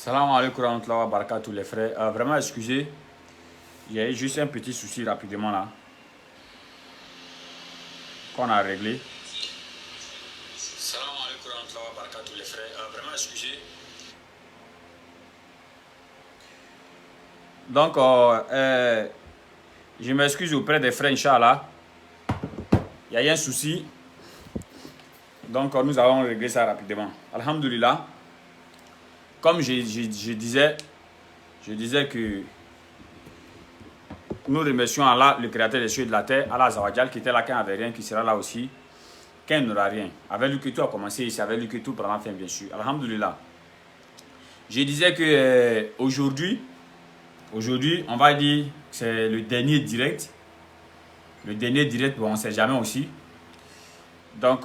Salam alaikum warahmatullahi wabarakatuh les frères. Vraiment excusez, il y a eu juste un petit souci rapidement là qu'on a réglé. Salam alaikum warahmatullahi wabarakatuh les frères. Vraiment excusez. Donc je m'excuse auprès des frères Inch'Allah. Il y a eu un souci. Donc nous avons réglé ça rapidement. Alhamdulillah. Comme je disais que nous remercions Allah, le créateur des cieux et de la terre, Allah Azawajal, qui était là quand il n'y avait rien, qui sera là aussi quand il n'aura rien. Avec lui que tout a commencé ici, avec lui que tout prendra fin, bien sûr. Alhamdulillah. Je disais que aujourd'hui, on va dire que c'est le dernier direct. Le dernier direct, bon, on ne sait jamais aussi. Donc,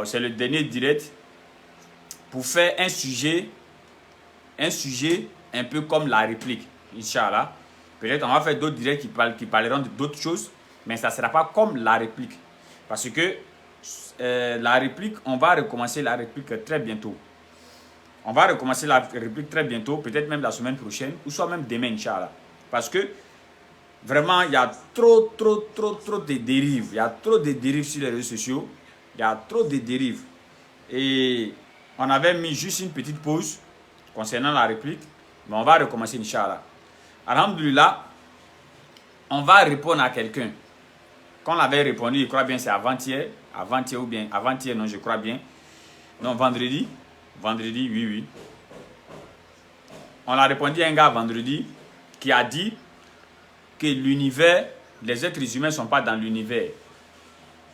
c'est le dernier direct pour faire un sujet un peu comme la réplique, Inch'Allah. Peut-être on va faire d'autres directs qui parleront d'autres choses, mais ça ne sera pas comme la réplique. Parce que la réplique, on va recommencer la réplique très bientôt. On va recommencer la réplique très bientôt, peut-être même la semaine prochaine, ou soit même demain, Inch'Allah. Parce que vraiment, il y a trop de dérives. Il y a trop de dérives sur les réseaux sociaux. Il y a trop de dérives. Et on avait mis juste une petite pause concernant la réplique, mais on va recommencer, Inch'Allah. Alhamdulillah, on va répondre à quelqu'un. Quand on avait répondu, je crois bien, c'est avant-hier ou bien avant-hier, non, je crois bien. Non, vendredi, oui. On a répondu à un gars vendredi qui a dit que l'univers, les êtres humains ne sont pas dans l'univers.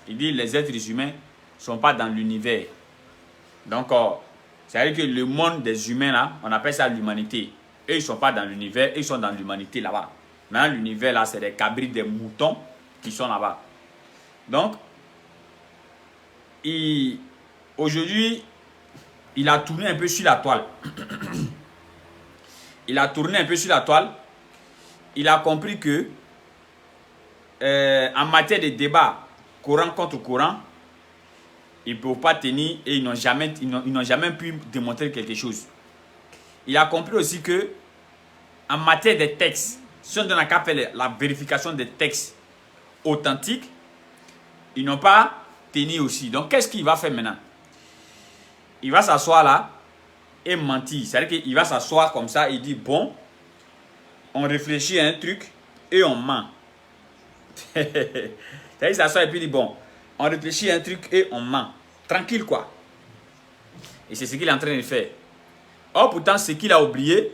Il dit les êtres humains ne sont pas dans l'univers. Donc, c'est-à-dire que le monde des humains, là, on appelle ça l'humanité. Eux, ils ne sont pas dans l'univers, ils sont dans l'humanité là-bas. Maintenant, l'univers, là, c'est des cabris, des moutons qui sont là-bas. Donc, aujourd'hui, il a tourné un peu sur la toile. Il a compris que, en matière de débat, Coran contre Coran, ils ne peuvent pas tenir et ils n'ont jamais pu démontrer quelque chose. Il a compris aussi que en matière de textes, si on n'a qu'à faire la vérification des textes authentiques, ils n'ont pas tenu aussi. Donc qu'est-ce qu'il va faire maintenant? Il va s'asseoir là et mentir. C'est-à-dire qu'il va s'asseoir comme ça et dire bon, on réfléchit à un truc et on ment. C'est-à-dire qu'il s'assoit et puis il dit bon, on réfléchit à un truc et on ment. Tranquille quoi. Et c'est ce qu'il est en train de faire. Or pourtant, ce qu'il a oublié,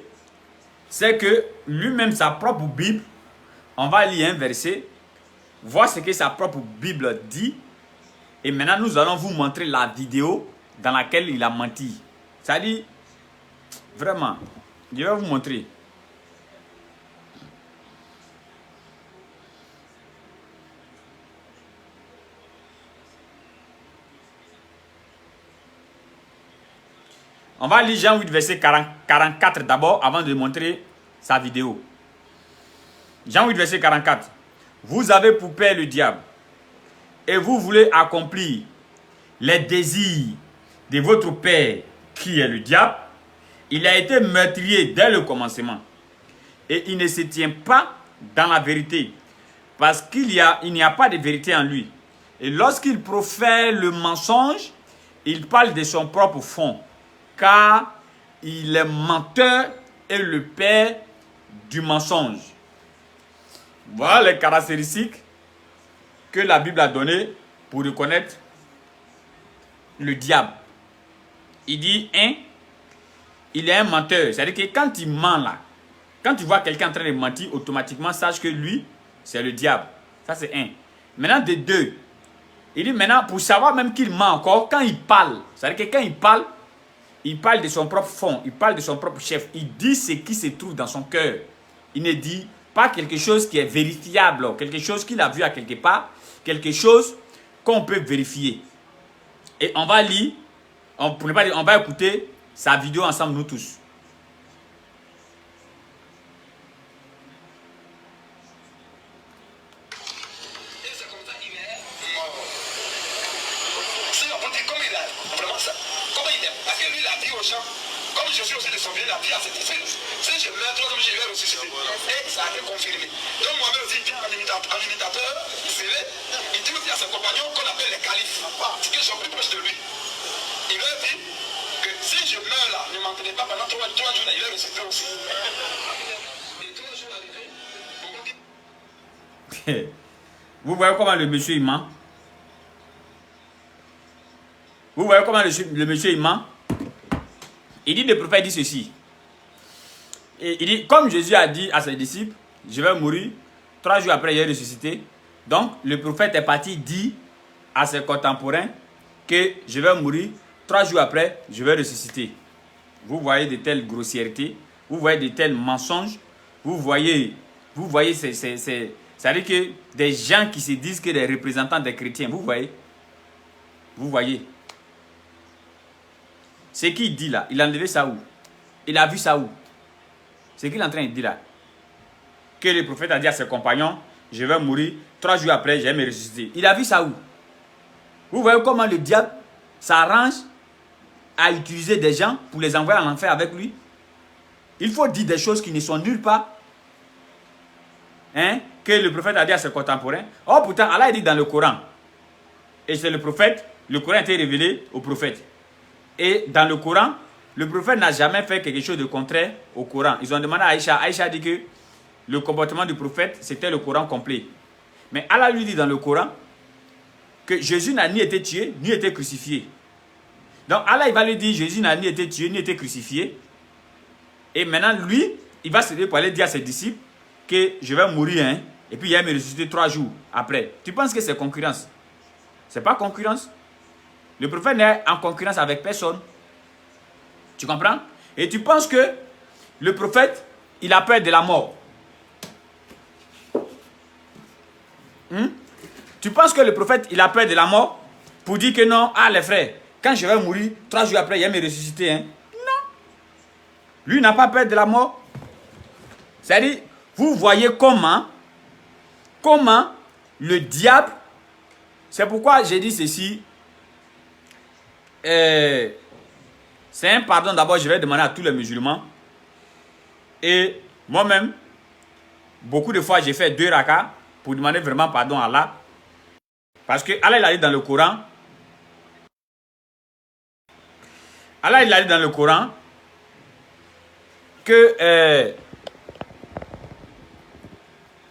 c'est que lui-même, sa propre Bible, on va lire un verset, voir ce que sa propre Bible dit. Et maintenant, nous allons vous montrer la vidéo dans laquelle il a menti. C'est-à-dire, vraiment, je vais vous montrer. On va lire Jean 8, verset 44 d'abord, avant de montrer sa vidéo. Jean 8, verset 44. Vous avez pour père le diable, et vous voulez accomplir les désirs de votre père, qui est le diable. Il a été meurtrier dès le commencement, et il ne se tient pas dans la vérité, parce qu'il n'y a pas de vérité en lui. Et lorsqu'il profère le mensonge, il parle de son propre fond, car il est menteur et le père du mensonge. Voilà les caractéristiques que la Bible a données pour reconnaître le diable. Il dit, il est un menteur. C'est-à-dire que quand il ment là, quand tu vois quelqu'un en train de mentir, automatiquement sache que lui, c'est le diable. Ça c'est un. Maintenant de deux, il dit maintenant, pour savoir même qu'il ment encore, quand il parle, c'est-à-dire que quand il parle de son propre fond, il parle de son propre chef. Il dit ce qui se trouve dans son cœur. Il ne dit pas quelque chose qui est vérifiable, quelque chose qu'il a vu à quelque part, quelque chose qu'on peut vérifier. Et on va lire, on va écouter sa vidéo ensemble, nous tous. Comme comme Jésus aussi de son pays, il a dit à ses disciples, si je meurs, troisième jour, je vais ressusciter. Et ça a été confirmé. Donc Mohamed aussi dit un imitateur, il dit aussi à ses compagnons qu'on appelle les califes, parce qu'ils sont plus proches de lui. Il leur dit que si je meurs là, ne m'entraînez pas pendant 3 jours, il va ressusciter aussi. Et 3 jours arrivés, vous voyez comment le monsieur il ment? Vous voyez comment le monsieur il ment? Il dit, le prophète dit ceci. Et il dit, comme Jésus a dit à ses disciples, je vais mourir, 3 jours après, il est ressuscité. Donc, le prophète est parti dire à ses contemporains que je vais mourir, 3 jours après, je vais ressusciter. Vous voyez de telles grossièretés, vous voyez de tels mensonges, vous voyez, c'est-à-dire que des gens qui se disent que des représentants des chrétiens, vous voyez. Ce qu'il dit là, il a enlevé ça où? Il a vu ça où? Ce qu'il est en train de dire là. Que le prophète a dit à ses compagnons, je vais mourir, 3 jours après, je vais me ressusciter. Il a vu ça où? Vous voyez comment le diable s'arrange à utiliser des gens pour les envoyer en enfer avec lui? Il faut dire des choses qui ne sont nulle part. Hein? Que le prophète a dit à ses contemporains. Oh, pourtant, Allah a dit dans le Coran. Et c'est le prophète, le Coran a été révélé au prophète. Et dans le Coran, le prophète n'a jamais fait quelque chose de contraire au Coran. Ils ont demandé à Aïcha. Aïcha a dit que le comportement du prophète, c'était le Coran complet. Mais Allah lui dit dans le Coran que Jésus n'a ni été tué, ni été crucifié. Donc Allah, il va lui dire, Jésus n'a ni été tué, ni été crucifié. Et maintenant, lui, il va se lever pour aller dire à ses disciples que je vais mourir, hein, et puis il va me ressusciter 3 jours après. Tu penses que c'est concurrence? C'est pas concurrence. Le prophète n'est en concurrence avec personne. Tu comprends? Et tu penses que le prophète, il a peur de la mort. Tu penses que le prophète, il a peur de la mort pour dire que non, ah les frères, quand je vais mourir, 3 jours après, il va me ressusciter. Hein? Non. Lui n'a pas peur de la mort. C'est-à-dire, vous voyez comment le diable, c'est pourquoi j'ai dit ceci. C'est un pardon d'abord, je vais demander à tous les musulmans. Et moi-même, beaucoup de fois, j'ai fait 2 rakas pour demander vraiment pardon à Allah. Parce que Allah, il a dit dans le Coran. Allah, il a dit dans le Coran que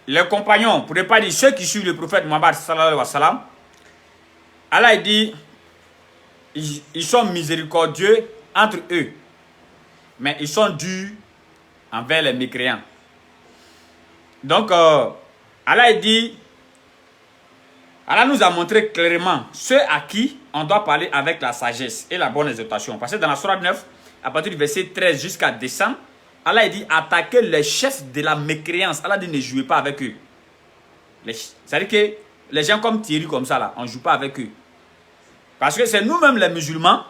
les compagnons, pour ne pas dire ceux qui suivent le prophète Muhammad sallallahu alayhi wa sallam, Allah il dit, ils sont miséricordieux entre eux, mais ils sont durs envers les mécréants. Donc, Allah il dit, Allah nous a montré clairement ceux à qui on doit parler avec la sagesse et la bonne exhortation. Parce que dans la sourate 9, à partir du verset 13 jusqu'à décembre, Allah il dit, attaquez les chefs de la mécréance. Allah dit, ne jouez pas avec eux. C'est-à-dire que les gens comme Thierry, comme ça, là, on ne joue pas avec eux. Parce que c'est nous-mêmes les musulmans,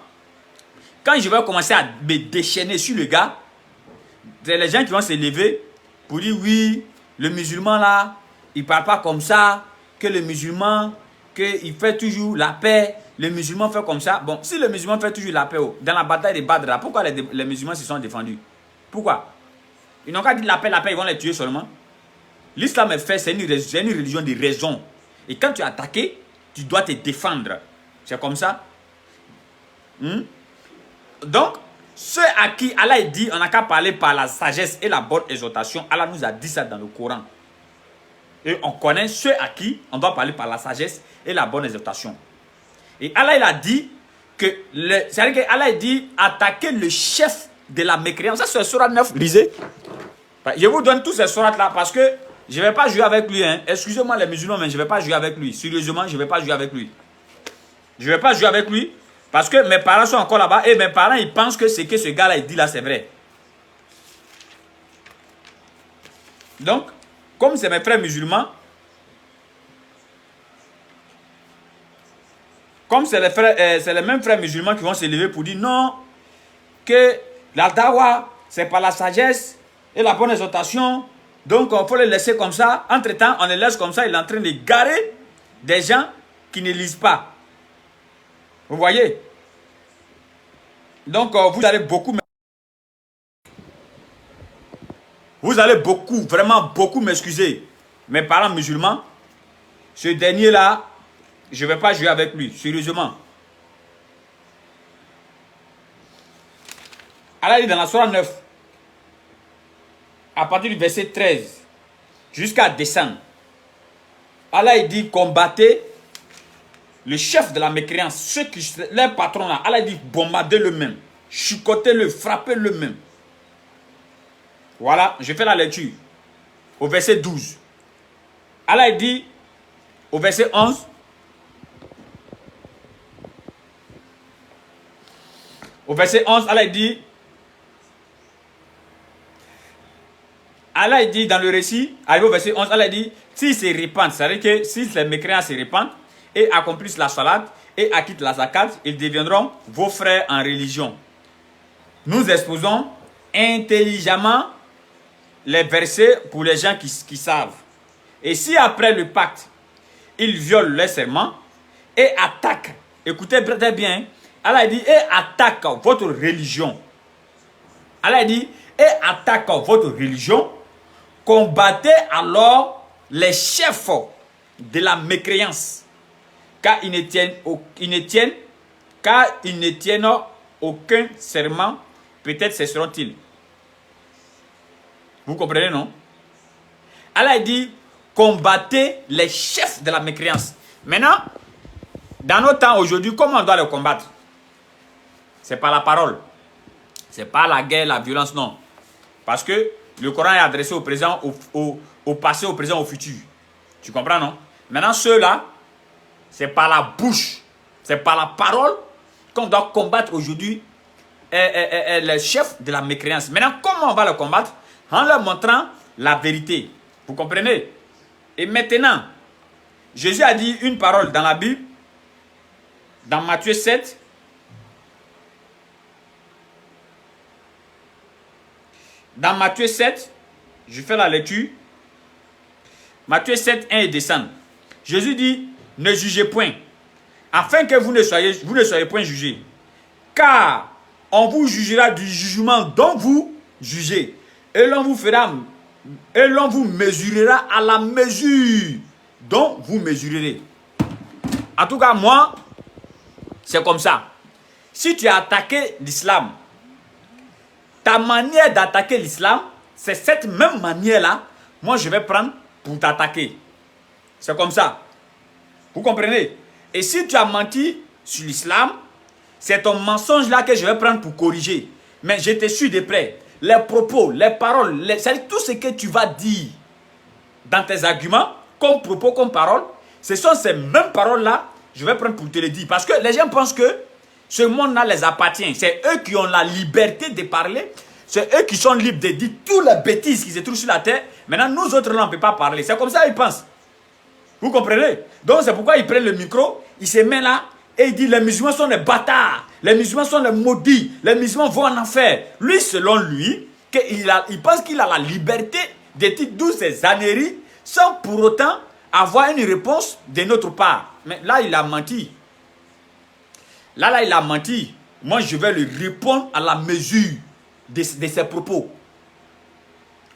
quand je vais commencer à me déchaîner sur le gars, c'est les gens qui vont se lever pour dire, oui, le musulman là, il ne parle pas comme ça, que le musulman, qu'il fait toujours la paix, le musulman fait comme ça. Bon, si le musulman fait toujours la paix, dans la bataille de Badr, là, pourquoi les musulmans se sont défendus? Pourquoi? Ils n'ont qu'à dire la paix, ils vont les tuer seulement. L'islam est fait, c'est une religion de raison. Et quand tu es attaqué, tu dois te défendre. C'est comme ça. Donc, ceux à qui Allah dit, on n'a qu'à parler par la sagesse et la bonne exhortation. Allah nous a dit ça dans le Coran. Et on connaît ceux à qui on doit parler par la sagesse et la bonne exhortation. Et Allah il a dit que, c'est-à-dire que Allah dit, attaquer le chef de la mécréance. Ça c'est Sourate 9, lisez. Je vous donne tous ces sourates là parce que je ne vais pas jouer avec lui. Hein. Excusez-moi les musulmans, mais je ne vais pas jouer avec lui. Sérieusement, je ne vais pas jouer avec lui. Je ne vais pas jouer avec lui parce que mes parents sont encore là-bas et mes parents ils pensent que ce que ce gars-là il dit là c'est vrai. Donc, comme c'est mes frères musulmans, comme c'est les mêmes frères musulmans qui vont se lever pour dire non, que la dawa, c'est par la sagesse et la bonne exhortation, donc il faut les laisser comme ça. Entre-temps, on les laisse comme ça, il est en train de garer des gens qui ne lisent pas. Vous voyez? Donc, vous allez beaucoup... Vous allez beaucoup, vraiment beaucoup m'excuser. Mes parents musulmans, ce dernier-là, je ne vais pas jouer avec lui, sérieusement. Allah dit dans la sourate 9, à partir du verset 13, jusqu'à descendre, Allah il dit combattez le chef de la mécréance, ceux qui, les patrons là, Allah dit bombardez le même, chicotez-le, frappez-le même. Voilà, je fais la lecture. Au verset 12. Allah dit, au verset 11, au verset 11, Allah dit dans le récit, arrivé au verset 11, Allah dit, s'ils se répandent, c'est-à-dire que si les mécréants se répandent et accomplissent la salade et acquittent la zakat, ils deviendront vos frères en religion. Nous exposons intelligemment les versets pour les gens qui savent. Et si après le pacte, ils violent les serments et attaquent, écoutez très bien, Allah dit, et attaquent votre religion. Allah dit, et attaquent votre religion, combattez alors les chefs de la mécréance, car ils ne tiennent aucun serment, peut-être cesseront-ils. Vous comprenez, non? Allah dit, combattez les chefs de la mécréance. Maintenant, dans nos temps aujourd'hui, comment on doit les combattre? C'est pas la parole. C'est pas la guerre, la violence, non. Parce que le Coran est adressé au présent, au passé, au présent, au futur. Tu comprends, non? Maintenant, ceux-là, c'est par la bouche, c'est par la parole qu'on doit combattre aujourd'hui les chefs de la mécréance. Maintenant, comment on va les combattre? En leur montrant la vérité. Vous comprenez? Et maintenant, Jésus a dit une parole dans la Bible, dans Matthieu 7. Dans Matthieu 7, je fais la lecture. Matthieu 7, 1 et descend. Jésus dit, ne jugez point, afin que vous ne soyez point jugés. Car on vous jugera du jugement dont vous jugez. Et l'on vous mesurera à la mesure dont vous mesurerez. En tout cas, moi, c'est comme ça. Si tu as attaqué l'islam, ta manière d'attaquer l'islam, c'est cette même manière-là, moi je vais prendre pour t'attaquer. C'est comme ça. Vous comprenez? Et si tu as menti sur l'islam, c'est ton mensonge-là que je vais prendre pour corriger. Mais je te suis de près. Les propos, les paroles, c'est-à-dire tout ce que tu vas dire dans tes arguments, comme propos, comme paroles, ce sont ces mêmes paroles-là, je vais prendre pour te les dire. Parce que les gens pensent que ce monde-là les appartient. C'est eux qui ont la liberté de parler. C'est eux qui sont libres de dire toutes les bêtises qui se trouvent sur la terre. Maintenant, nous autres, là, on ne peut pas parler. C'est comme ça qu'ils pensent. Vous comprenez? Donc, c'est pourquoi ils prennent le micro, ils se mettent là et ils disent les musulmans sont des bâtards. Les musulmans sont des maudits. Les musulmans vont en enfer. Lui, selon lui, il pense qu'il a la liberté de dire toutes ces âneries sans pour autant avoir une réponse de notre part. Mais là, il a menti. Là, il a menti. Moi, je vais lui répondre à la mesure de ses propos.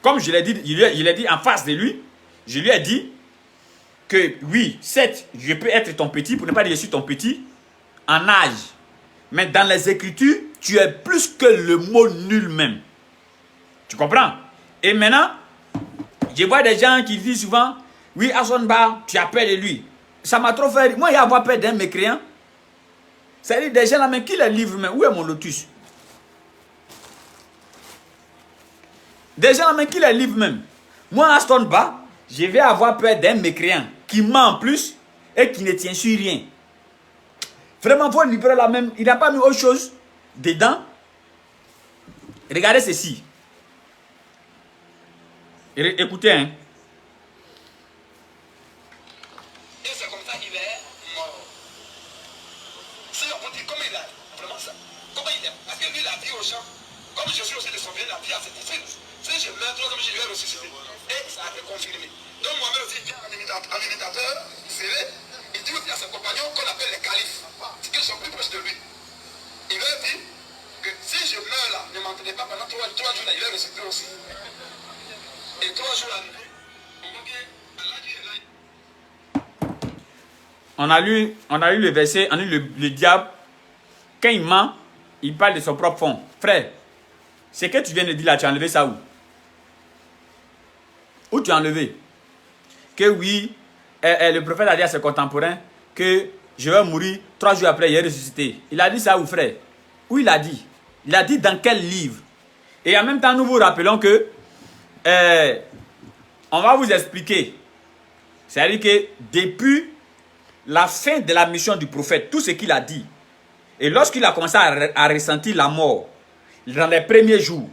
Comme je l'ai dit, il a dit en face de lui, je lui ai dit que oui, certes, je peux être ton petit, pour ne pas dire je suis ton petit, en âge. Mais dans les Écritures, tu es plus que le mot nul même. Tu comprends? Et maintenant, je vois des gens qui disent souvent, oui, Hassan Ba, tu as peur de lui. Ça m'a trop fait. Moi, il y a avoir peur d'un mécréant. C'est-à-dire des gens là, mais qui les livre même? Où est mon lotus? Des gens là, mais qui les livre même? Moi, Aston Ba, je vais avoir peur d'un mécréant qui ment en plus et qui ne tient sur rien. Vraiment, votre livre là même, il n'a pas mis autre chose dedans. Regardez ceci. Écoutez, hein. Et c'est comme ça qu'il est mort. Si on peut dire comment il a, vraiment ça, comment il est, parce que lui il a dit aux gens, comme je suis aussi de son bien, il a dit à ses disciples, si je meurs, toi comme je vais ressusciter. Et ça a été confirmé. Donc Mohamed aussi vient en imitateur, il dit aussi à ses compagnons qu'on appelle les califes, qui sont plus proches de lui. Il leur dit que si je meurs là, ne m'entendez pas pendant 3 jours, là, il va ressusciter aussi. Et 3 jours après, on a lu le verset, on a lu le diable. Quand il ment, il parle de son propre fond. Frère, ce que tu viens de dire là, tu as enlevé ça où? Où tu as enlevé? Que oui, le prophète a dit à ses contemporains que je vais mourir 3 jours après, il est ressuscité. Il a dit ça où, frère? Où il a dit? Il a dit dans quel livre? Et en même temps, nous vous rappelons que on va vous expliquer. C'est-à-dire que depuis la fin de la mission du prophète, tout ce qu'il a dit, et lorsqu'il a commencé à ressentir la mort, dans les premiers jours,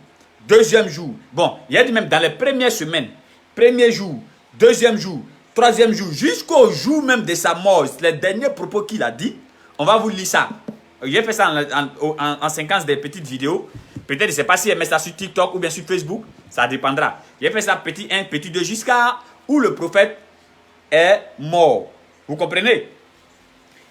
deuxième jour, bon, il a dit même dans les premières semaines, premier jour, deuxième jour, troisième jour, jusqu'au jour même de sa mort, les derniers propos qu'il a dit, on va vous lire ça. J'ai fait ça en séquence des petites vidéos. Peut-être, je ne sais pas si elle met ça sur TikTok ou bien sur Facebook, ça dépendra. J'ai fait ça petit 1, petit 2, jusqu'à où le prophète est mort. Vous comprenez?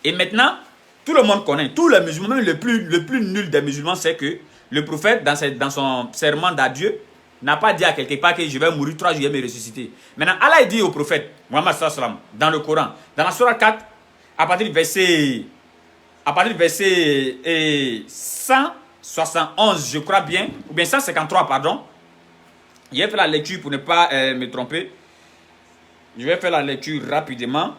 Et maintenant, tout le monde connaît, tous les musulmans, même le plus nul des musulmans, c'est que le prophète, dans son serment d'adieu, n'a pas dit à quelque part que je vais mourir 3 jours et me ressusciter. Maintenant, Allah dit au prophète, Muhammad sallallahu alayhi wa sallam, dans le Coran, dans la Surah 4, à partir du verset 171, je crois bien, ou bien 153, pardon. Je vais faire la lecture pour ne pas me tromper. Je vais faire la lecture rapidement.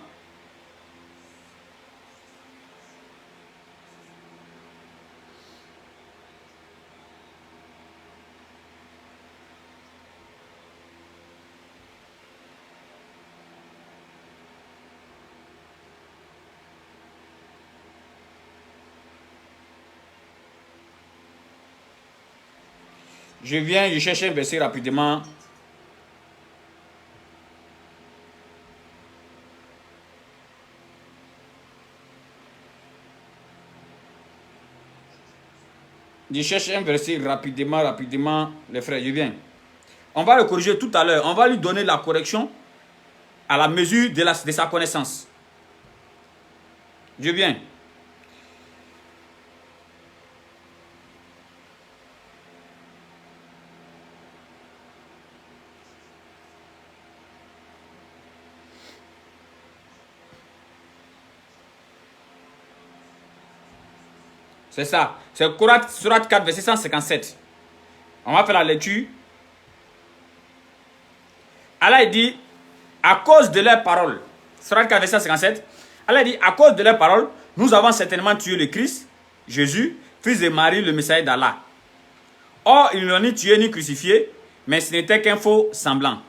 Je cherche un verset rapidement. Je cherche un verset rapidement, les frères, je viens. On va le corriger tout à l'heure. On va lui donner la correction à la mesure de sa connaissance. Je viens. C'est ça. C'est Surat 4, verset 157. On va faire la lecture. Allah dit, à cause de leurs paroles, Surat 4, verset 157, Allah dit, à cause de leurs paroles, nous avons certainement tué le Christ, Jésus, fils de Marie, le Messager d'Allah. Or, ils ne l'ont ni tué ni crucifié, mais ce n'était qu'un faux semblant.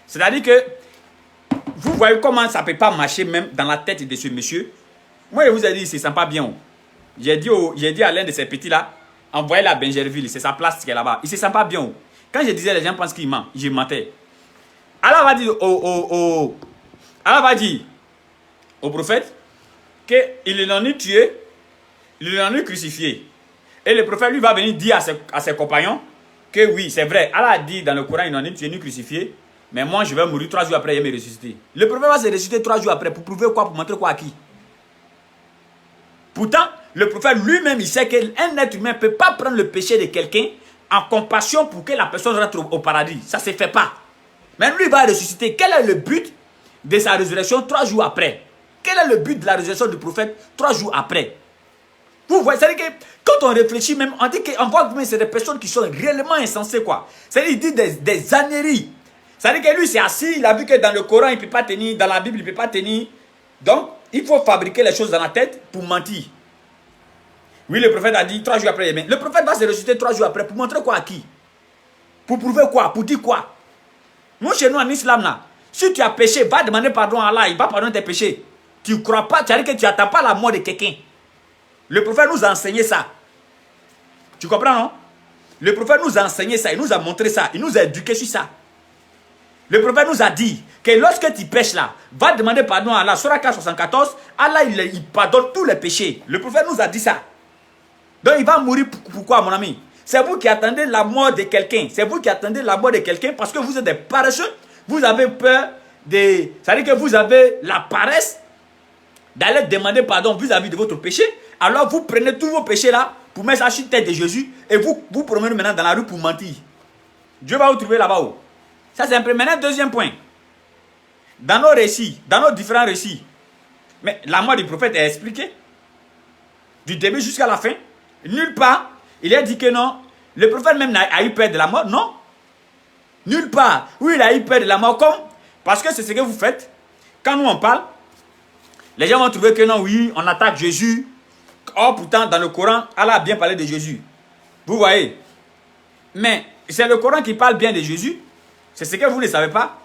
C'est-à-dire que, vous voyez comment ça ne peut pas marcher même dans la tête de ce monsieur. Moi, je vous ai dit, il ne se sent pas bien. J'ai dit à l'un de ces petits-là, envoyez-le à Benjerville, c'est sa place qui est là-bas. Il ne se sent pas bien. Quand je disais, les gens pensent qu'il ment, je mentais. Allah va dire au prophète qu'il l'en a tué, il l'en a crucifié. Et le prophète lui va venir dire à ses compagnons que oui, c'est vrai. Allah a dit dans le Coran, il n'en a tué ni crucifié, mais moi je vais mourir 3 jours après et me ressusciter. Le prophète va se ressusciter 3 jours après pour prouver quoi, pour montrer quoi à qui? Pourtant, le prophète lui-même, il sait qu'un être humain ne peut pas prendre le péché de quelqu'un en compassion pour que la personne rentre au paradis. Ça ne se fait pas. Mais lui, il va ressusciter. Quel est le but de sa résurrection 3 jours après? Quel est le but de la résurrection du prophète 3 jours après? Vous voyez, c'est-à-dire que quand on réfléchit même, on voit que c'est des personnes qui sont réellement insensées, quoi. C'est-à-dire qu'il dit des âneries. C'est-à-dire que lui, c'est assis, il a vu que dans le Coran, il ne peut pas tenir, dans la Bible, il ne peut pas tenir. Donc, il faut fabriquer les choses dans la tête pour mentir. Oui, le prophète a dit 3 jours après. Mais le prophète va se ressusciter 3 jours après pour montrer quoi à qui? Pour prouver quoi? Pour dire quoi? Nous, chez nous, en islam, là, si tu as péché, va demander pardon à Allah, il va pardonner tes péchés. Tu ne crois pas, tu as dit que tu n'attends pas la mort de quelqu'un. Le prophète nous a enseigné ça. Tu comprends, non? Le prophète nous a enseigné ça, il nous a montré ça, il nous a éduqués sur ça. Le prophète nous a dit que lorsque tu pêches là, va demander pardon à Allah. Surah 474, Allah il pardonne tous les péchés. Le prophète nous a dit ça. Donc il va mourir pourquoi, mon ami? C'est vous qui attendez la mort de quelqu'un. C'est vous qui attendez la mort de quelqu'un parce que vous êtes des paresseux. Vous avez peur de... C'est-à-dire que vous avez la paresse d'aller demander pardon vis-à-vis de votre péché. Alors vous prenez tous vos péchés là pour mettre ça sur la tête de Jésus et vous promenez maintenant dans la rue pour mentir. Dieu va vous trouver là-bas. Ça, c'est un premier. Maintenant, deuxième point. Dans nos récits, dans nos différents récits, mais la mort du prophète est expliquée. Du début jusqu'à la fin. Nulle part, il a dit que non. Le prophète même a eu peur de la mort. Non. Nulle part. Oui, il a eu peur de la mort. Comme, parce que c'est ce que vous faites. Quand nous on parle, les gens vont trouver que non, oui, on attaque Jésus. Or, pourtant, dans le Coran, Allah a bien parlé de Jésus. Vous voyez. Mais c'est le Coran qui parle bien de Jésus. C'est ce que vous ne savez pas.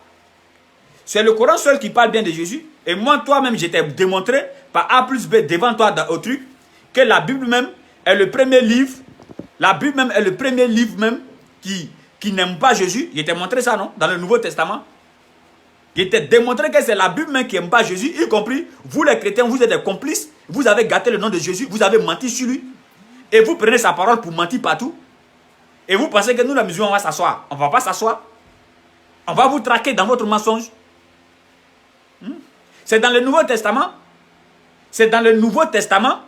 C'est le Coran seul qui parle bien de Jésus. Et moi, toi-même, je t'ai démontré par A plus B devant toi au truc que la Bible même est le premier livre. La Bible même est le premier livre même qui n'aime pas Jésus. Je t'ai montré ça, non? Dans le Nouveau Testament. Je t'ai démontré que c'est la Bible même qui n'aime pas Jésus. Y compris, vous les chrétiens, vous êtes des complices. Vous avez gâté le nom de Jésus. Vous avez menti sur lui. Et vous prenez sa parole pour mentir partout. Et vous pensez que nous, les musulmans, on va s'asseoir. On ne va pas s'asseoir. On va vous traquer dans votre mensonge. C'est dans le Nouveau Testament. C'est dans le Nouveau Testament.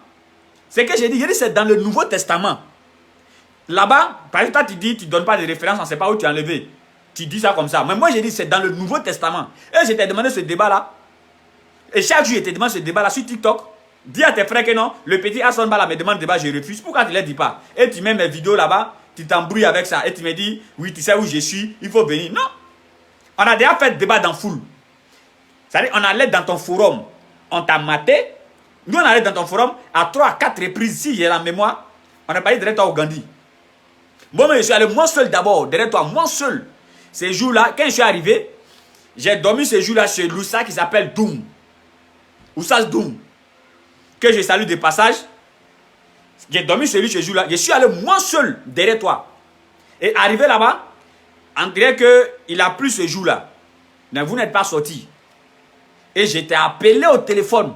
C'est que j'ai dit, c'est dans le Nouveau Testament. Là-bas, par exemple, toi, tu dis, tu ne donnes pas de référence, on ne sait pas où tu as enlevé. Tu dis ça comme ça. Mais moi, j'ai dit, c'est dans le Nouveau Testament. Et je t'ai demandé ce débat-là. Et chaque jour, je te demande ce débat-là sur TikTok. Dis à tes frères que non, le petit Hassan Bala me demande le débat, je refuse. Pourquoi tu ne le dis pas? Et tu mets mes vidéos là-bas, tu t'embrouilles avec ça. Et tu me dis, oui, tu sais où je suis, il faut venir. Non. On a déjà fait le débat dans foule. C'est-à-dire, on allait dans ton forum, on t'a maté. Nous, on allait dans ton forum à 3 à 4 reprises, si j'ai la mémoire. On a parlé derrière toi au Gandhi. Bon, mais je suis allé moi seul d'abord, derrière toi, moi seul. Ces jours-là, quand je suis arrivé, j'ai dormi ce jour-là chez Loussa qui s'appelle Doum. Oussas Doum. Que je salue de passage. J'ai dormi chez lui ce jour-là. Je suis allé moi seul derrière toi. Et arrivé là-bas, on dirait qu'il a plu ce jour-là. Mais vous n'êtes pas sorti. Et je t'ai appelé au téléphone.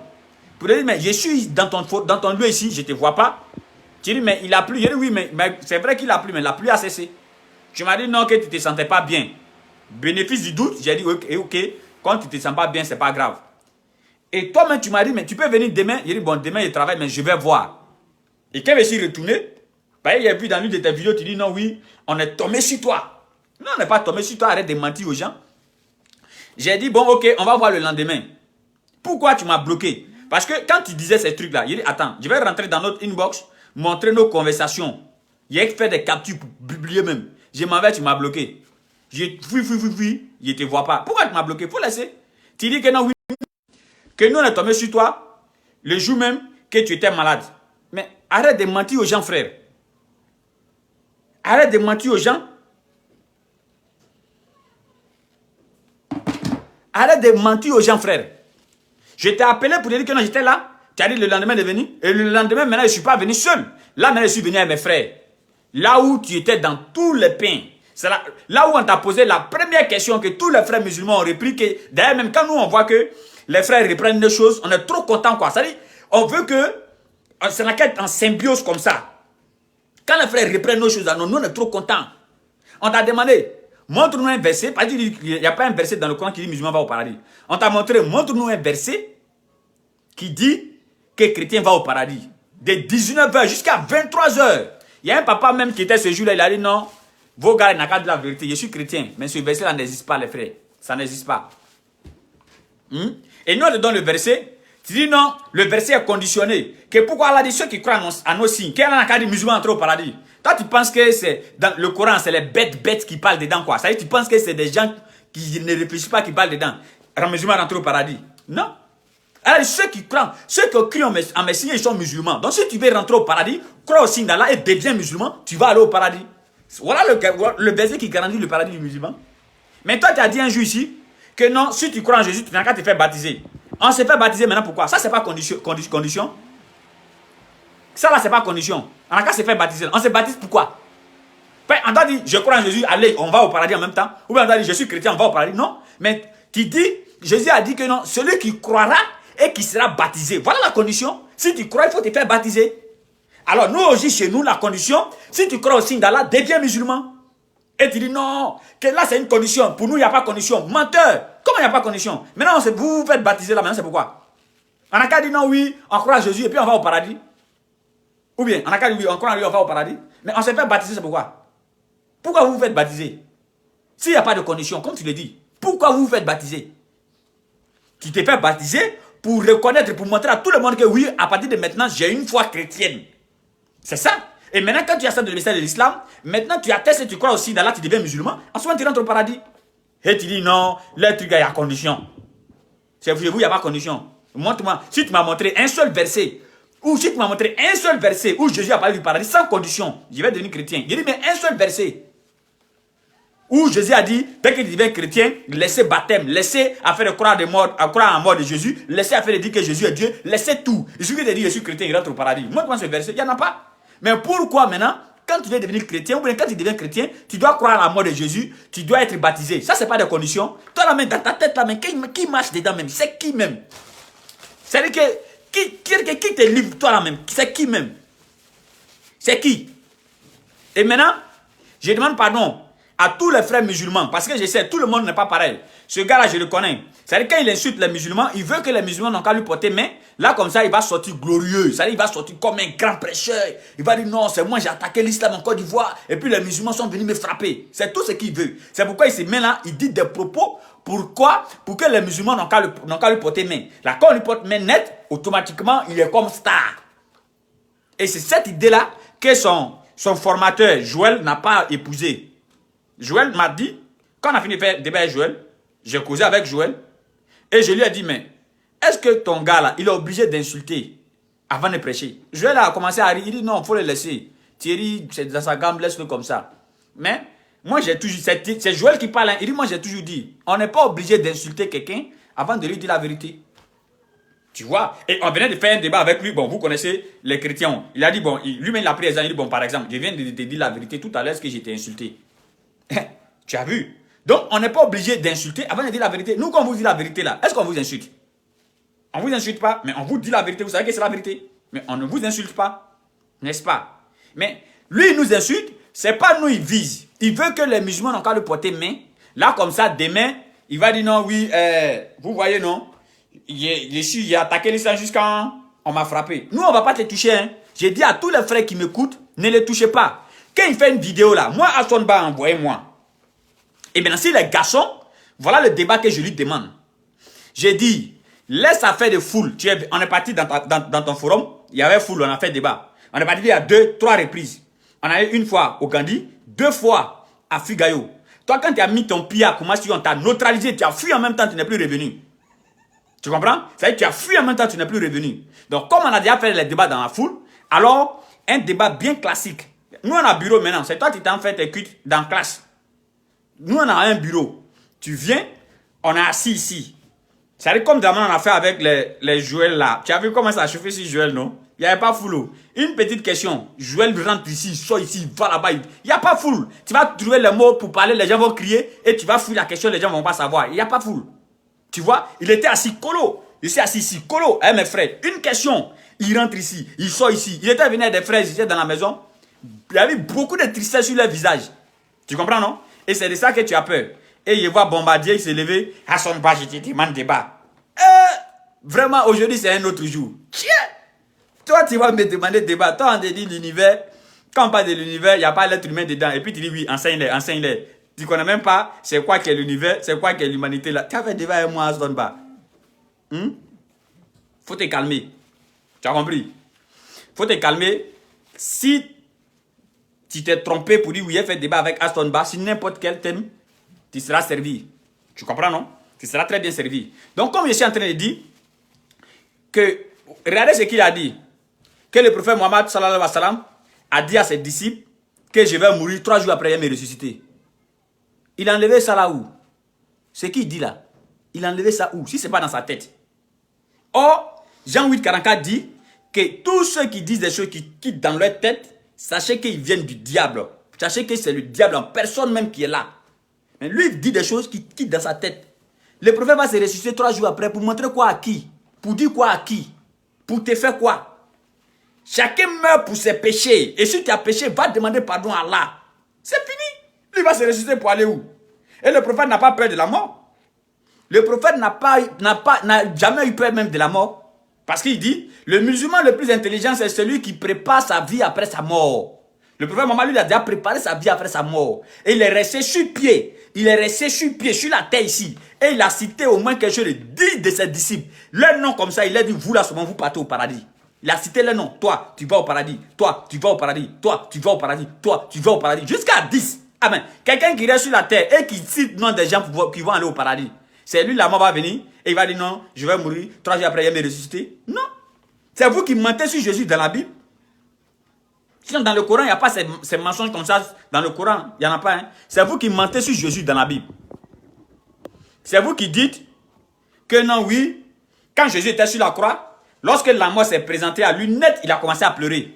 Pour dire, mais je suis dans ton lieu ici, je ne te vois pas. Tu dis, mais il a plu. Je dis, oui, mais c'est vrai qu'il a plu, mais la pluie a cessé. Tu m'as dit, non, que tu ne te sentais pas bien. Bénéfice du doute, j'ai dit, ok, quand tu ne te sens pas bien, ce n'est pas grave. Et toi-même, tu m'as dit, mais tu peux venir demain. J'ai dit, bon, demain, je travaille, mais je vais voir. Et quand je suis retourné, il y a vu dans l'une de tes vidéos, tu dis, non, oui, on est tombé sur toi. Non, on n'est pas tombé sur toi, arrête de mentir aux gens. J'ai dit, bon, ok, on va voir le lendemain. Pourquoi tu m'as bloqué? Parce que quand tu disais ces trucs-là, j'ai dit, attends, je vais rentrer dans notre inbox, montrer nos conversations. J'ai fait des captures pour publier même. Je m'en vais, tu m'as bloqué. J'ai fui, je ne te vois pas. Pourquoi tu m'as bloqué? Il faut laisser. Tu dis que non, oui, que nous on est tombé sur toi le jour même que tu étais malade. Mais arrête de mentir aux gens, frère. Arrête de mentir aux gens. Arrête de mentir aux gens, frère. Je t'ai appelé pour te dire que non, j'étais là. Tu as dit le lendemain de venir. Et le lendemain, maintenant, je ne suis pas venu seul. Là, maintenant, je suis venu avec mes frères. Là où tu étais dans tous les pains. C'est là où on t'a posé la première question que tous les frères musulmans ont repris. D'ailleurs, même quand nous, on voit que les frères reprennent des choses, on est trop content, quoi. C'est-à-dire, on veut que c'est la quête en symbiose comme ça. Quand les frères reprennent nos choses, nous, on est trop contents. On t'a demandé, montre-nous un verset. Parce qu'il n'y a pas un verset dans le Coran qui dit musulman va au paradis. On t'a montré, montre-nous un verset qui dit que chrétien va au paradis. De 19h jusqu'à 23h. Il y a un papa même qui était ce jour-là, il a dit non, vos gars n'ont qu'à dire la vérité. Je suis chrétien, mais ce verset-là n'existe pas, les frères. Ça n'existe pas. Et nous, on te donne le verset. Tu dis non, le verset est conditionné. Que pourquoi Allah dit ceux qui croient à nos signes, qu'elle n'a qu'à dire musulman entrer au paradis. Toi, tu penses que c'est dans le Coran, c'est les bêtes qui parlent dedans, quoi. Ça veut dire, tu penses que c'est des gens qui ne réfléchissent pas qui parlent dedans. Un musulman rentrer au paradis. Non. Alors, ceux qui croient en mes signes, ils sont musulmans. Donc, si tu veux rentrer au paradis, crois au signe d'Allah et deviens musulman, tu vas aller au paradis. Voilà le verset qui garantit le paradis du musulman. Mais toi, tu as dit un jour ici que non, si tu crois en Jésus, tu n'as qu'à te faire baptiser. On se fait baptiser maintenant, pourquoi? Ça, c'est pas condition. Ça, là, c'est pas condition. On n'a qu'à se faire baptiser. On se baptise pourquoi? On t'a dit, je crois en Jésus, allez, on va au paradis en même temps. Ou bien on t'a dit, je suis chrétien, on va au paradis. Non. Mais tu dis, Jésus a dit que non, celui qui croira et qui sera baptisé. Voilà la condition. Si tu crois, il faut te faire baptiser. Alors, nous aussi, chez nous, la condition, si tu crois au signe d'Allah, deviens musulman. Et tu dis non, que là, c'est une condition. Pour nous, il n'y a pas de condition. Menteur. Comment il n'y a pas de condition? Maintenant, vous vous faites baptiser là, maintenant, c'est pourquoi? On n'a qu'à dire non, oui, on croit à Jésus et puis on va au paradis. Ou bien, on a qu'à dire oui, on croit à lui, on va au paradis. Mais on s'est fait baptiser, c'est pourquoi? Pourquoi vous vous faites baptiser? S'il n'y a pas de condition, comme tu le dis, pourquoi vous vous faites baptiser? Tu te fais baptiser pour reconnaître, pour montrer à tout le monde que oui, à partir de maintenant, j'ai une foi chrétienne. C'est ça. Et maintenant, quand tu acceptes le message de l'islam, maintenant tu attestes et tu crois aussi d'Allah, tu deviens musulman, en ce moment tu rentres au paradis. Et tu dis non, le truc, il y a condition. C'est vous, il n'y a pas condition. Montre-moi, si tu m'as montré un seul verset, ou si tu m'as montré un seul verset où Jésus a parlé du paradis sans condition, je vais devenir chrétien. Il dit, mais un seul verset où Jésus a dit, dès qu'il devient chrétien, laissez baptême, laissez affaire de croire en la mort de Jésus, laissez affaire de dire que Jésus est Dieu, laissez tout. Il suffit de dire, je suis chrétien, il rentre au paradis. Montre-moi ce verset, il n'y en a pas. Mais pourquoi maintenant, quand tu veux devenir chrétien, ou bien quand tu deviens chrétien, tu dois croire à la mort de Jésus, tu dois être baptisé. Ça, ce n'est pas des conditions. Toi, la main dans ta tête, la main, qui marche dedans même? C'est qui même? C'est-à-dire que qui te livre toi là même? C'est qui même? C'est qui? Et maintenant, je demande pardon à tous les frères musulmans, parce que je sais, tout le monde n'est pas pareil. Ce gars-là, je le connais. C'est-à-dire quand il insulte les musulmans, il veut que les musulmans n'ont qu'à lui porter main. Là, comme ça, il va sortir glorieux. C'est-à-dire il va sortir comme un grand prêcheur. Il va dire non, c'est moi, j'ai attaqué l'islam en Côte d'Ivoire. Et puis les musulmans sont venus me frapper. C'est tout ce qu'il veut. C'est pourquoi il se met là, il dit des propos. Pourquoi? Pour que les musulmans n'ont qu'à lui porter main. Là, quand on lui porte main nette, automatiquement, il est comme star. Et c'est cette idée-là que son formateur, Joël, n'a pas épousé. Joël m'a dit, quand on a fini de faire débat avec Joël, j'ai causé avec Joël, et je lui ai dit, mais est-ce que ton gars là, il est obligé d'insulter avant de prêcher? Joël a commencé à rire, il dit non, il faut le laisser. Thierry, c'est dans sa gamme, laisse-le comme ça. Mais, moi j'ai toujours, c'est Joël qui parle, hein, il dit, moi j'ai toujours dit, on n'est pas obligé d'insulter quelqu'un avant de lui dire la vérité. Tu vois? Et on venait de faire un débat avec lui, bon, vous connaissez les chrétiens. Il a dit, bon, lui-même il a pris exemple, il dit, bon, par exemple, je viens de te dire la vérité tout à l'heure, ce que j'étais insulté. Tu as vu? Donc, on n'est pas obligé d'insulter avant de dire la vérité. Nous, quand on vous dit la vérité là, est-ce qu'on vous insulte? On ne vous insulte pas, mais on vous dit la vérité. Vous savez que c'est la vérité. Mais on ne vous insulte pas. N'est-ce pas? Mais lui, il nous insulte. Ce n'est pas nous, il vise. Il veut que les musulmans n'ont qu'à le porter main. Là, comme ça, demain, il va dire non, oui, vous voyez, non? J'ai attaqué l'islam jusqu'à on m'a frappé. Nous, on ne va pas te toucher. Hein. J'ai dit à tous les frères qui m'écoutent, ne les touchez pas. Quand il fait une vidéo là, moi, Astonba, envoyez-moi. Et maintenant, si les garçons, voilà le débat que je lui demande. J'ai dit, laisse affaire de foule. On est parti dans ton forum, il y avait foule, on a fait débat. On est parti il y a 2, 3 reprises. On a eu une fois au Gandhi, 2 fois à Figayo. Toi, quand tu as mis ton pied à Koumassi, on t'a neutralisé, tu as fui en même temps, tu n'es plus revenu. Tu comprends? C'est-à-dire que tu as fui en même temps, tu n'es plus revenu. Donc, comme on a déjà fait les débats dans la foule, alors, un débat bien classique. Nous, on a un bureau maintenant. C'est toi qui t'en fais tes cuites dans la classe. Nous, on a un bureau. Tu viens, on est assis ici. C'est comme demain, on a fait avec les Joël là. Tu as vu comment ça a chauffé sur Joël, non? Il n'y avait pas foule. Une petite question. Joël rentre ici, sort ici, va là-bas. Il n'y a pas foule. Tu vas trouver les mots pour parler, les gens vont crier et tu vas fuir la question, les gens ne vont pas savoir. Il n'y a pas foule. Tu vois? Il était assis colo. Je suis assis ici, colo. Eh, mes frères, une question. Il rentre ici, il sort ici. Il était venu avec des frères, ils étaient dans la maison. Il y avait beaucoup de tristesse sur leur visage. Tu comprends, non? Et c'est de ça que tu as peur. Et il voit Bombardier, il s'est levé. À son bas, je te demande débat. Vraiment, aujourd'hui, c'est un autre jour. Tiens! Toi, tu vas me demander débat. Toi, on te dit l'univers. Quand on parle de l'univers, il n'y a pas l'être humain dedans. Et puis tu dis oui, enseigne-les, enseigne-les. Tu ne connais même pas c'est quoi qu'est l'univers, c'est quoi qu'est l'humanité là. Tu as fait débat avec moi à ce bas. Faut te calmer. Tu as compris? Faut te calmer. Si tu t'es trompé pour dire oui, il fait débat avec Aston Bar, si n'importe quel thème, tu seras servi. Tu comprends, non? Tu seras très bien servi. Donc, comme je suis en train de dire, que, regardez ce qu'il a dit, que le prophète Mohammed sallallahu alayhi wa sallam a dit à ses disciples que je vais mourir 3 jours après, il me ressusciter. Il a enlevé ça là où? Ce qu'il dit là, il a enlevé ça où? Si ce n'est pas dans sa tête. Or, Jean 8,44 dit que tous ceux qui disent des choses qui quittent dans leur tête, sachez qu'ils viennent du diable. Sachez que c'est le diable en personne même qui est là. Mais lui, il dit des choses qui quittent dans sa tête. Le prophète va se ressusciter 3 jours après pour montrer quoi à qui? Pour dire quoi à qui? Pour te faire quoi? Chacun meurt pour ses péchés. Et si tu as péché, va demander pardon à Allah. C'est fini. Lui va se ressusciter pour aller où? Et le prophète n'a pas peur de la mort. Le prophète n'a jamais eu peur même de la mort. Parce qu'il dit, le musulman le plus intelligent, c'est celui qui prépare sa vie après sa mort. Le prophète Mohammed, lui, il a déjà préparé sa vie après sa mort. Et il est resté sur pied. Il est resté sur pied, sur la terre ici. Et il a cité au moins quelque chose de 10 de ses disciples. Leur nom comme ça, il a dit, vous là, souvent, vous partez au paradis. Il a cité leur nom. Toi, tu vas au paradis. Toi, tu vas au paradis. Toi, tu vas au paradis. Toi, tu vas au paradis. Jusqu'à 10. Amen. Quelqu'un qui reste sur la terre et qui cite le nom des gens qui vont aller au paradis. C'est lui, la mort va venir et il va dire non, je vais mourir. 3 jours après, il va me ressusciter. Non. C'est vous qui mentez sur Jésus dans la Bible. Sinon, dans le Coran, il n'y a pas ces mensonges comme ça. Dans le Coran, il n'y en a pas. Hein. C'est vous qui mentez sur Jésus dans la Bible. C'est vous qui dites que non, oui, quand Jésus était sur la croix, lorsque la mort s'est présentée à lui, net, il a commencé à pleurer.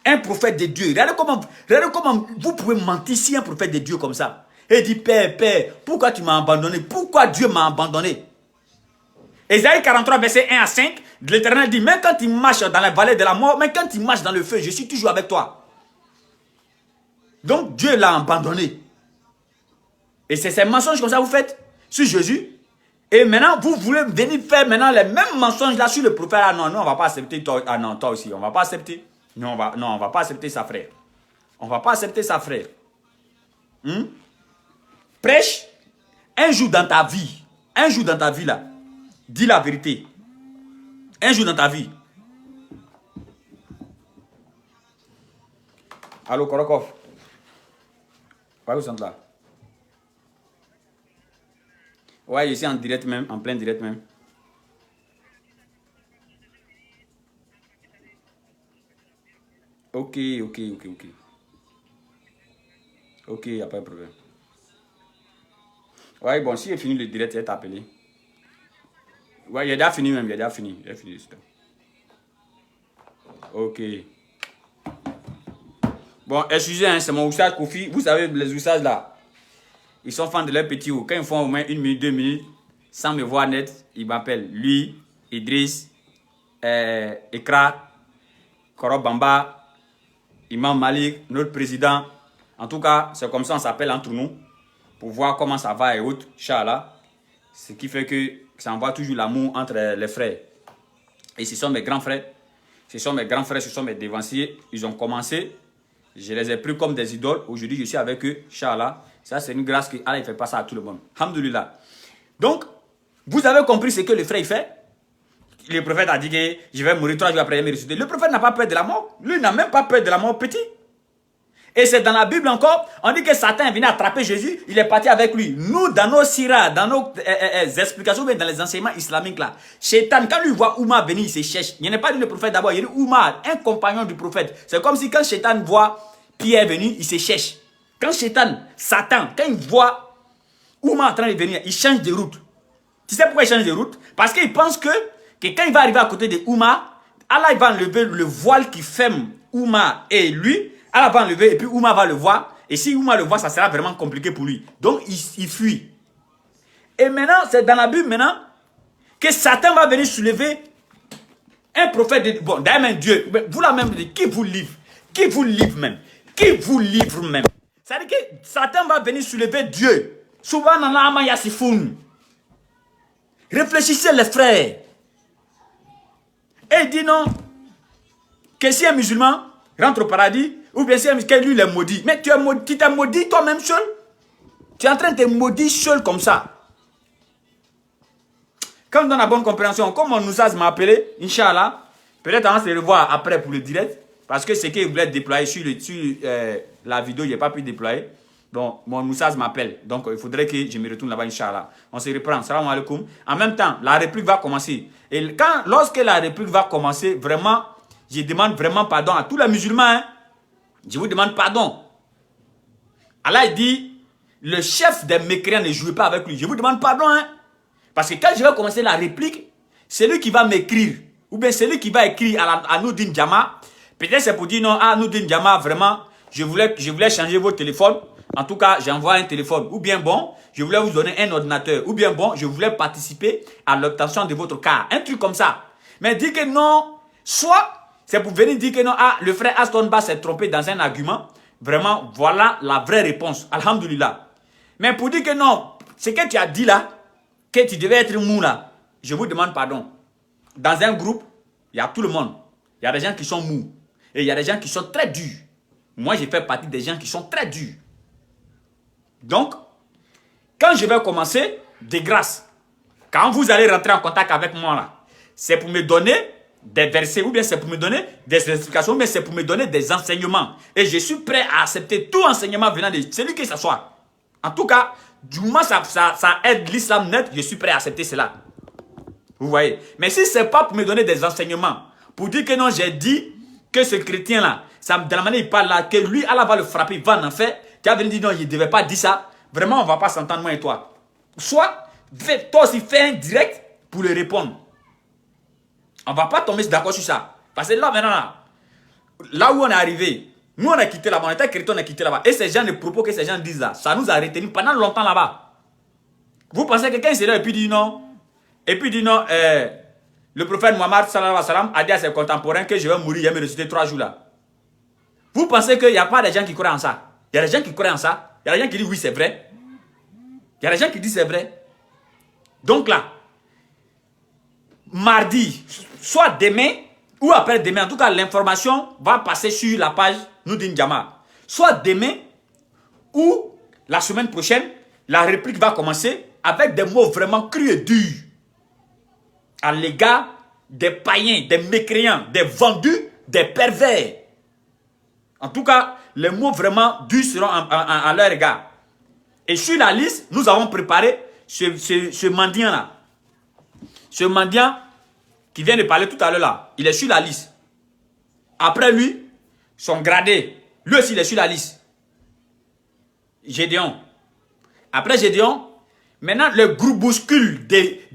Un prophète de Dieu. Regardez comment vous pouvez mentir si un prophète de Dieu comme ça. Et il dit, Père, pourquoi tu m'as abandonné? Pourquoi Dieu m'a abandonné? Ésaïe 43, verset 1 à 5, l'Éternel dit, même quand il marche dans la vallée de la mort, même quand il marche dans le feu, je suis toujours avec toi. Donc Dieu l'a abandonné. Et c'est ces mensonges comme ça que vous faites sur Jésus. Et maintenant, vous voulez venir faire maintenant les mêmes mensonges là sur le prophète. Ah non, on ne va pas accepter toi. Ah non, toi aussi, on ne va pas accepter. Non, on va pas accepter sa frère. On ne va pas accepter sa frère. Prêche un jour dans ta vie. Un jour dans ta vie là. Dis la vérité. Un jour dans ta vie. Allô, Korokov. Où vous êtes là? Ouais, je suis en direct même, en plein direct même. Ok. Ok, il n'y a pas de problème. Ouais, bon, si j'ai fini le direct, je vais t'appeler. Ouais, il a déjà fini même, il a déjà fini. Ok. Bon, excusez, hein, c'est mon oussage Kofi. Vous savez, les oussages là, ils sont fans de leur petit ou. Quand ils font au moins 1 minute, 2 minutes, sans me voir net, ils m'appellent. Lui, Idriss, Ekra, Korob Bamba, Imam Malik, notre président. En tout cas, c'est comme ça on s'appelle entre nous. Pour voir comment ça va et autres, Inch'Allah. Ce qui fait que ça envoie toujours l'amour entre les frères. Et ce sont mes grands frères. Ce sont mes grands frères, ce sont mes dévanciers. Ils ont commencé. Je les ai pris comme des idoles. Aujourd'hui, je suis avec eux. Inch'Allah. Ça, c'est une grâce qu'Allah ne fait pas ça à tout le monde. Alhamdulillah. Donc, vous avez compris ce que le frère fait. Le prophète a dit que je vais mourir 3 jours après me ressusciter. Le prophète n'a pas peur de la mort. Lui n'a même pas peur de la mort petit. Et c'est dans la Bible encore, on dit que Satan est venu attraper Jésus, il est parti avec lui. Nous, dans nos sirahs, dans nos explications, mais dans les enseignements islamiques là, Shaitan, quand lui voit Oumar venir, il se cherche. Il n'est pas dit le prophète d'abord, il dit Oumar, un compagnon du prophète. C'est comme si quand Shaitan voit Pierre venir, il se cherche. Quand Satan, quand il voit Oumar en train de venir, il change de route. Tu sais pourquoi il change de route? Parce qu'il pense que quand il va arriver à côté de Oumar, Allah il va enlever le voile qui ferme Oumar et lui. Allah va enlever et puis Oumar va le voir. Et si Oumar le voit, ça sera vraiment compliqué pour lui. Donc, il fuit. Et maintenant, c'est dans la Bible maintenant que Satan va venir soulever un prophète de... Bon, d'ailleurs même Dieu, vous la même, qui vous livre? Qui vous livre même? Qui vous livre même? C'est-à-dire que Satan va venir soulever Dieu. Subhanallah Yassifoun. Réfléchissez les frères. Et il dit non, que si un musulman rentre au paradis, ou bien si un musulman, lui, il est maudit. Mais tu t'es maudit toi-même seul. Tu es en train de te maudire seul comme ça. Quand on donne la bonne compréhension, comme mon Noussaz m'a appelé, Inch'Allah, peut-être on va se revoir après pour le direct, parce que ce qu'il voulait déployer sur la vidéo, il n'a pas pu déployer. Donc, mon Noussaz m'appelle. Donc, il faudrait que je me retourne là-bas, Inch'Allah. On se reprend. Salam alaikum. En même temps, la réplique va commencer. Et lorsque la réplique va commencer, vraiment, je demande vraiment pardon à tous les musulmans. Hein. Je vous demande pardon. Allah dit, le chef des mécréants ne jouez pas avec lui. Je vous demande pardon. Hein. Parce que quand je vais commencer la réplique, c'est lui qui va m'écrire. Ou bien c'est lui qui va écrire à Noudine Djama. Peut-être c'est pour dire non, à Noudine Djama, vraiment, je voulais changer vos téléphones. En tout cas, j'envoie un téléphone. Ou bien bon, je voulais vous donner un ordinateur. Ou bien bon, je voulais participer à l'obtention de votre cas. Un truc comme ça. Mais dit que non, soit... C'est pour venir dire que non, le frère Aston Bass s'est trompé dans un argument. Vraiment, voilà la vraie réponse. Alhamdulillah. Mais pour dire que non, ce que tu as dit là, que tu devais être mou là, je vous demande pardon. Dans un groupe, il y a tout le monde. Il y a des gens qui sont mous. Et il y a des gens qui sont très durs. Moi, je fais partie des gens qui sont très durs. Donc, quand je vais commencer, de grâce, quand vous allez rentrer en contact avec moi là, c'est pour me donner des versets, ou bien c'est pour me donner des explications, ou bien c'est pour me donner des enseignements. Et je suis prêt à accepter tout enseignement venant de celui qui s'assoit. En tout cas, du moment ça aide l'islam net, je suis prêt à accepter cela. Vous voyez? Mais si ce n'est pas pour me donner des enseignements, pour dire que non, j'ai dit que ce chrétien-là, de la manière il parle là, que lui, Allah va le frapper, il va en enfer, tu as venu dire non, il ne devait pas dire ça, vraiment, on ne va pas s'entendre, moi et toi. Soit, toi aussi, fais un direct pour le répondre. On ne va pas tomber d'accord sur ça. Parce que là, maintenant, là où on est arrivé, nous, on a quitté là-bas, on était chrétiens, on a quitté là-bas. Et ces gens, les propos que ces gens disent là, ça nous a retenu pendant longtemps là-bas. Vous pensez que quelqu'un s'est là et puis dit non? Et puis dit non, le prophète Mohammed sallallahu alayhi wa sallam a dit à ses contemporains que je vais mourir, il va me ressusciter 3 jours là. Vous pensez qu'il n'y a pas des gens qui croient en ça? Il y a des gens qui croient en ça. Il y a des gens qui disent oui, c'est vrai. Il y a des gens qui disent c'est vrai. Donc là, mardi, soit demain ou après-demain, en tout cas, l'information va passer sur la page Nourdine Jama. Soit demain ou la semaine prochaine, la réplique va commencer avec des mots vraiment crus et durs à l'égard des païens, des mécréants, des vendus, des pervers. En tout cas, les mots vraiment durs seront à leur égard. Et sur la liste, nous avons préparé ce mendiant-là. Ce mendiant qui vient de parler tout à l'heure là, il est sur la liste. Après lui, son gradé, lui aussi il est sur la liste. Gédéon. Après Gédéon, maintenant le groupuscule des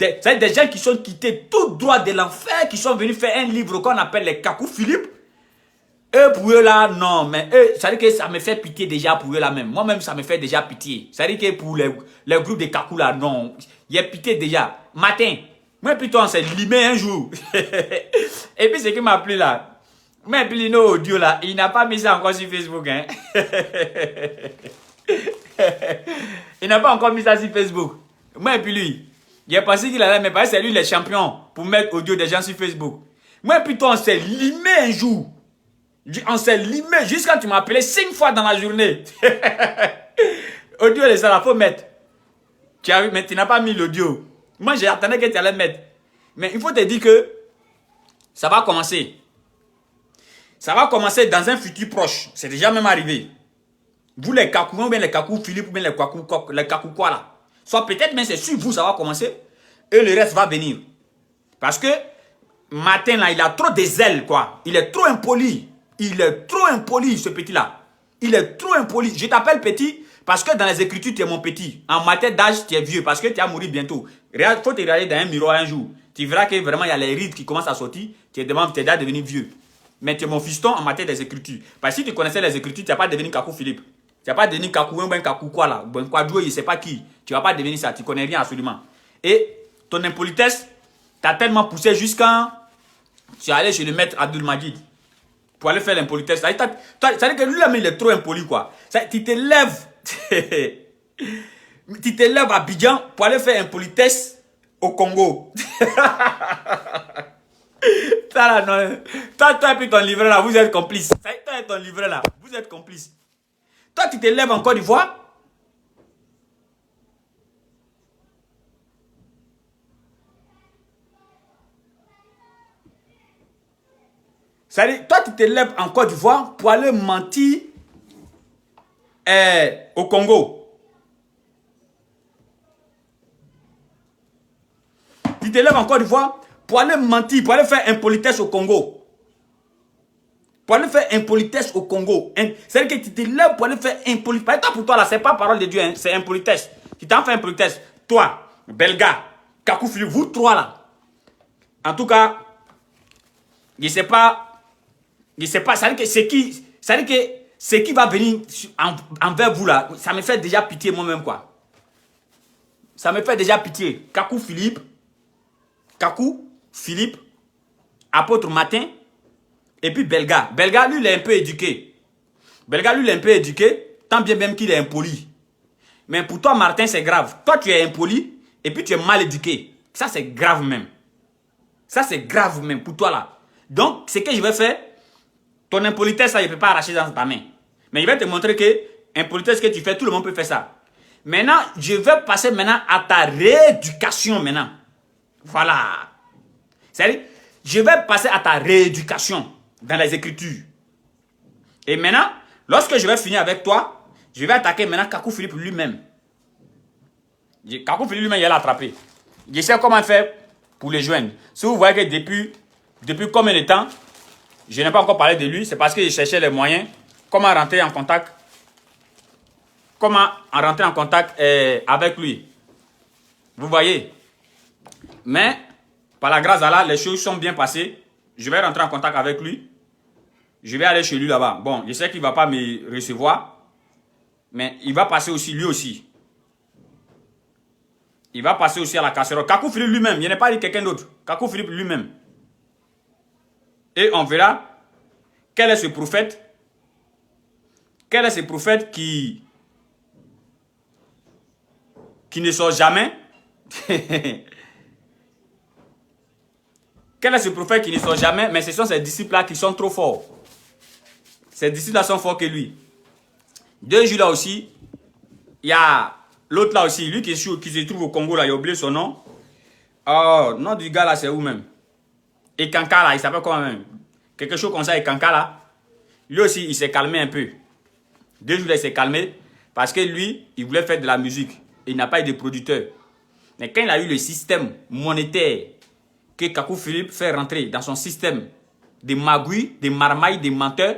gens qui sont quittés tout droit de l'enfer, qui sont venus faire un livre qu'on appelle les Kakou Philippe. Eux pour eux là, non, mais eux, ça veut dire que ça me fait pitié déjà pour eux là même. Moi-même, ça me fait déjà pitié. Ça veut dire que pour les groupes de Kakou là, non, il y a pitié déjà. Matin, moi plutôt on s'est limé un jour. Et puis ce qui m'a plu là, mais puis nos audio là, il n'a pas mis ça encore sur Facebook. Hein. Il n'a pas encore mis ça sur Facebook. Moi et puis lui, il a pensé qu'il allait, mais parce que c'est lui le champion pour mettre audio des gens sur Facebook. Moi plutôt on s'est limé un jour. On s'est limé jusqu'à quand tu m'as appelé 5 fois dans la journée. Audio de ça, il faut mettre. Tu as vu, mais tu n'as pas mis l'audio. Moi, j'attendais que tu allais mettre. Mais il faut te dire que ça va commencer. Ça va commencer dans un futur proche. C'est déjà même arrivé. Vous les Kakou, ou bien les Kakou Philippe, ou bien les Kakou quoi là. Soit peut-être, mais c'est sur vous, ça va commencer. Et le reste va venir. Parce que, matin là, il a trop des ailes, quoi. Il est trop impoli. Il est trop impoli, ce petit-là. Il est trop impoli. Je t'appelle petit parce que dans les écritures, tu es mon petit. En matière d'âge, tu es vieux parce que tu vas mourir bientôt. Il faut te regarder dans un miroir un jour. Tu verras que vraiment, il y a les rides qui commencent à sortir. Tu es déjà devenu vieux. Mais tu es mon fiston en matière des écritures. Parce que si tu connaissais les écritures, tu n'as pas devenu Kakou Philippe. Tu n'as pas devenu Kakou, un Kakou quoi là. Un Kwadjo, je ne sais pas qui. Tu ne vas pas devenir ça. Tu ne connais rien absolument. Et ton impolitesse t'a tellement poussé jusqu'à... Tu es allé chez le maître Abdul Majid pour aller faire l'impolitesse. Ça veut dire que lui-là, il est trop impoli, quoi. Tu te lèves, à Abidjan pour aller faire impolitesse au Congo. Ça, là, non. Toi et puis ton livret, là, vous êtes complices. Toi et ton livret, là, vous êtes complices. Toi, tu te lèves en Côte d'Ivoire. Toi, tu te lèves en Côte d'Ivoire pour aller mentir au Congo. Tu te lèves en Côte d'Ivoire pour aller mentir, pour aller faire impolitesse au Congo. Pour aller faire impolitesse au Congo. C'est-à-dire que tu te lèves pour aller faire impolitesse. Pour toi, là, ce n'est pas parole de Dieu, hein, c'est impolitesse. Tu t'en fais impolitesse. Toi, Belga, Kakou Philippe, vous trois là. En tout cas, je ne sais pas. Je ne sais pas, ça veut dire que ce qui va venir envers vous là, ça me fait déjà pitié moi-même, quoi. Ça me fait déjà pitié. Kakou Philippe, apôtre Matin, et puis Belga. Belga, lui, il est un peu éduqué. Tant bien même qu'il est impoli. Mais pour toi, Martin, c'est grave. Toi, tu es impoli, et puis tu es mal éduqué. Ça, c'est grave même. Ça, c'est grave même pour toi là. Donc, ce que je vais faire, ton impolitesse, ça, je ne peux pas arracher dans ta main. Mais il va te montrer que impolitesse que tu fais, tout le monde peut faire ça. Maintenant, je vais passer maintenant à ta rééducation maintenant. Voilà. C'est-à-dire, je vais passer à ta rééducation dans les Écritures. Et maintenant, lorsque je vais finir avec toi, je vais attaquer maintenant Kakou Philippe lui-même. Kakou Philippe lui-même, il a attrapé. Je sais comment faire pour les joindre. Si vous voyez que depuis combien de temps, je n'ai pas encore parlé de lui, c'est parce que je cherchais les moyens. Comment rentrer en contact avec lui. Vous voyez. Mais, par la grâce d'Allah, les choses sont bien passées. Je vais rentrer en contact avec lui. Je vais aller chez lui là-bas. Bon, je sais qu'il ne va pas me recevoir. Mais il va passer aussi, lui aussi. Il va passer aussi à la casserole. Kakou Philippe lui-même. Je n'ai pas dit quelqu'un d'autre. Kakou Philippe lui-même. Et on verra quel est ce prophète. Quel est ce prophète qui ne sort jamais. Quel est ce prophète qui ne sort jamais? Mais ce sont ces disciples-là qui sont trop forts. Ces disciples-là sont forts que lui. 2 jours là aussi, il y a l'autre là aussi, lui qui se trouve au Congo là, il a oublié son nom. Oh, nom du gars là, c'est où même? Ekanka là, il s'appelle comment même? Quelque chose comme ça, Ekanka là. Lui aussi, il s'est calmé un peu. 2 jours là, il s'est calmé parce que lui, il voulait faire de la musique. Il n'a pas eu de producteur. Mais quand il a eu le système monétaire que Kakou Philippe fait rentrer dans son système de magouilles, de marmailles, de menteurs,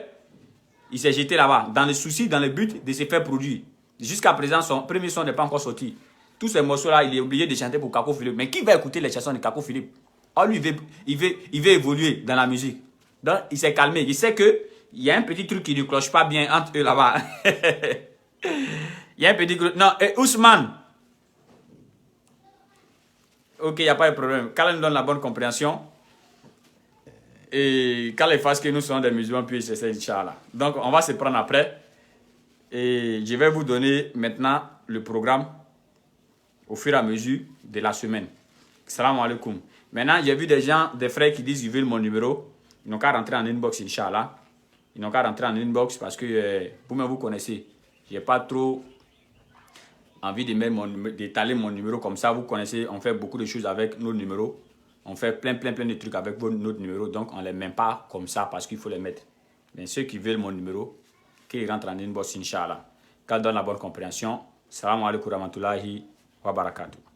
il s'est jeté là-bas, dans le souci, dans le but de se faire produire. Jusqu'à présent, son premier son n'est pas encore sorti. Tous ces morceaux-là, il est obligé de chanter pour Kakou Philippe. Mais qui va écouter les chansons de Kakou Philippe? Oh, lui, il veut évoluer dans la musique. Donc, il s'est calmé. Il sait qu'il y a un petit truc qui ne cloche pas bien entre eux là-bas. Il y a un petit truc. Non, et Ousmane. Ok, il n'y a pas de problème. Qu'Allah nous donne la bonne compréhension. Et qu'Allah fasse que nous soyons des musulmans, puis c'est ça, Inch'Allah. Donc, on va se prendre après. Et je vais vous donner maintenant le programme au fur et à mesure de la semaine. Salam alaikum. Maintenant, j'ai vu des gens, des frères qui disent qu'ils veulent mon numéro. Ils n'ont qu'à rentrer en inbox, Inch'Allah. Ils n'ont qu'à rentrer en inbox parce que vous-même vous connaissez. Je n'ai pas trop envie d'étaler mon numéro comme ça. Vous connaissez, on fait beaucoup de choses avec nos numéros. On fait plein de trucs avec notre numéro. Donc, on ne les met pas comme ça parce qu'il faut les mettre. Mais ceux qui veulent mon numéro, qu'ils rentrent en inbox, Inch'Allah. Qu'Allah donne la bonne compréhension. Salam alaikum wa rahmatullahi wa barakatuh.